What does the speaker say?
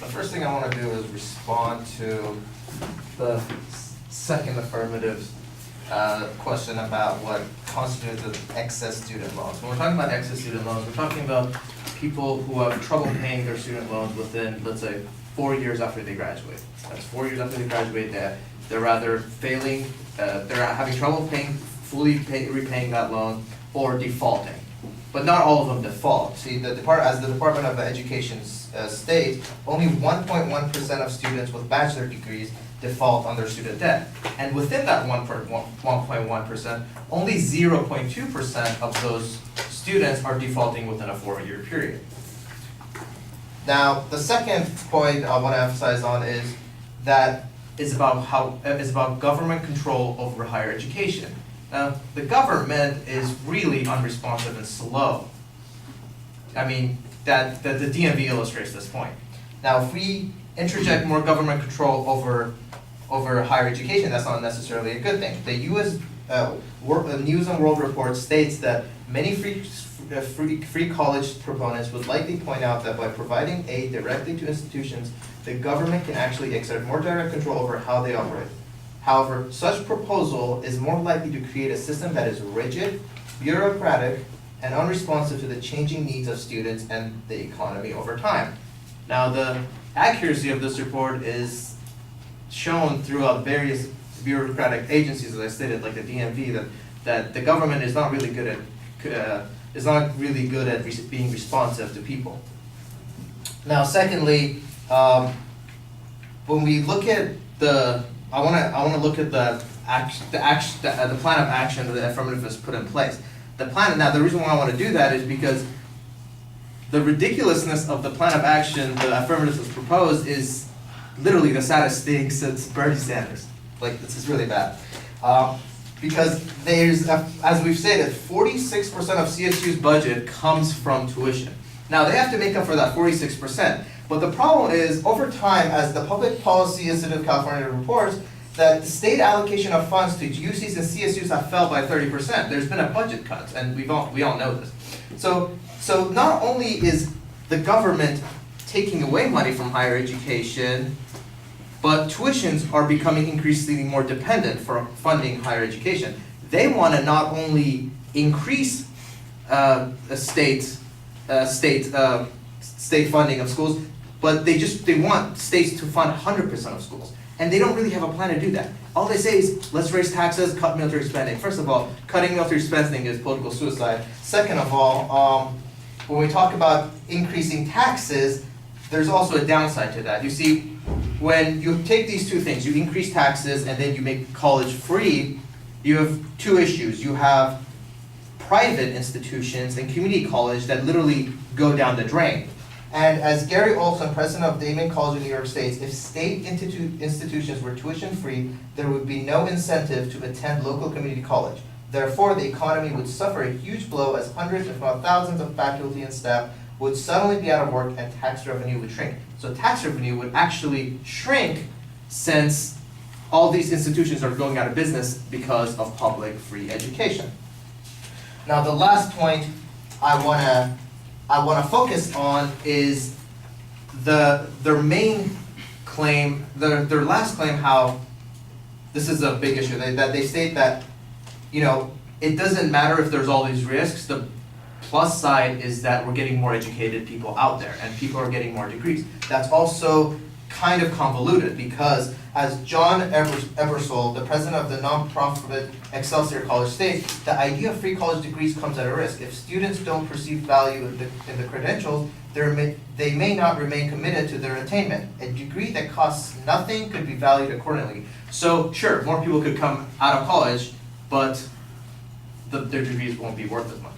The first thing I want to do is respond to the second affirmative question about what constitutes an excess student loans. When we're talking about excess student loans, we're talking about people who have trouble paying their student loans within, let's say, 4 years after they graduate. That's 4 years after they graduate, they're rather failing, they're having trouble repaying that loan or defaulting. But not all of them default. See, as the Department of Education states, only 1.1% of students with bachelor degrees default on their student debt. And within that 1.1%, only 0.2% of those students are defaulting within a 4-year period. Now, the second point I want to emphasize on is that is about government control over higher education. Now, the government is really unresponsive and slow. I mean, that the DMV illustrates this point. Now, if we interject more government control over higher education, that's not necessarily a good thing. The U.S. News and World Report states that many free college proponents would likely point out that by providing aid directly to institutions, the government can actually exert more direct control over how they operate. However, such proposal is more likely to create a system that is rigid, bureaucratic, and unresponsive to the changing needs of students and the economy over time. Now, the accuracy of this report is shown throughout various bureaucratic agencies, as I stated, like the DMV, that the government is not really good at being responsive to people. Now, secondly, when we look at I want to look at the plan of action that the affirmative has put in place. The plan. Now, the reason why I want to do that is because the ridiculousness of the plan of action the affirmative has proposed is literally the saddest thing since Bernie Sanders. Like, this is really bad. Because there's, as we've stated, 46% of CSU's budget comes from tuition. Now, they have to make up for that 46%. But the problem is, over time, as the Public Policy Institute of California reports, that the state allocation of funds to UCs and CSUs have fell by 30%. There's been a budget cut, and we all know this. So not only is the government taking away money from higher education, but tuitions are becoming increasingly more dependent for funding higher education. They want to not only increase state funding of schools, but they want states to fund 100% of schools. And they don't really have a plan to do that. All they say is, let's raise taxes, cut military spending. First of all, cutting military spending is political suicide. Second of all, when we talk about increasing taxes, there's also a downside to that. You see, when you take these two things, you increase taxes and then you make college free, you have two issues. You have private institutions and community college that literally go down the drain. And as Gary Olson, president of Damon College of New York states, if state institutions were tuition free, there would be no incentive to attend local community college. Therefore, the economy would suffer a huge blow as hundreds, if not thousands, of faculty and staff would suddenly be out of work and tax revenue would shrink. So tax revenue would actually shrink since all these institutions are going out of business because of public free education. Now, the last point I want to focus on is their main claim, their last claim, how this is a big issue. They state that, it doesn't matter if there's all these risks. The plus side is that we're getting more educated people out there and people are getting more degrees. That's also kind of convoluted because, as John Ebersole, the president of the nonprofit Excelsior College, states, the idea of free college degrees comes at a risk. If students don't perceive value in the credentials, they may not remain committed to their attainment. A degree that costs nothing could be valued accordingly. So sure, more people could come out of college, but their degrees won't be worth as much.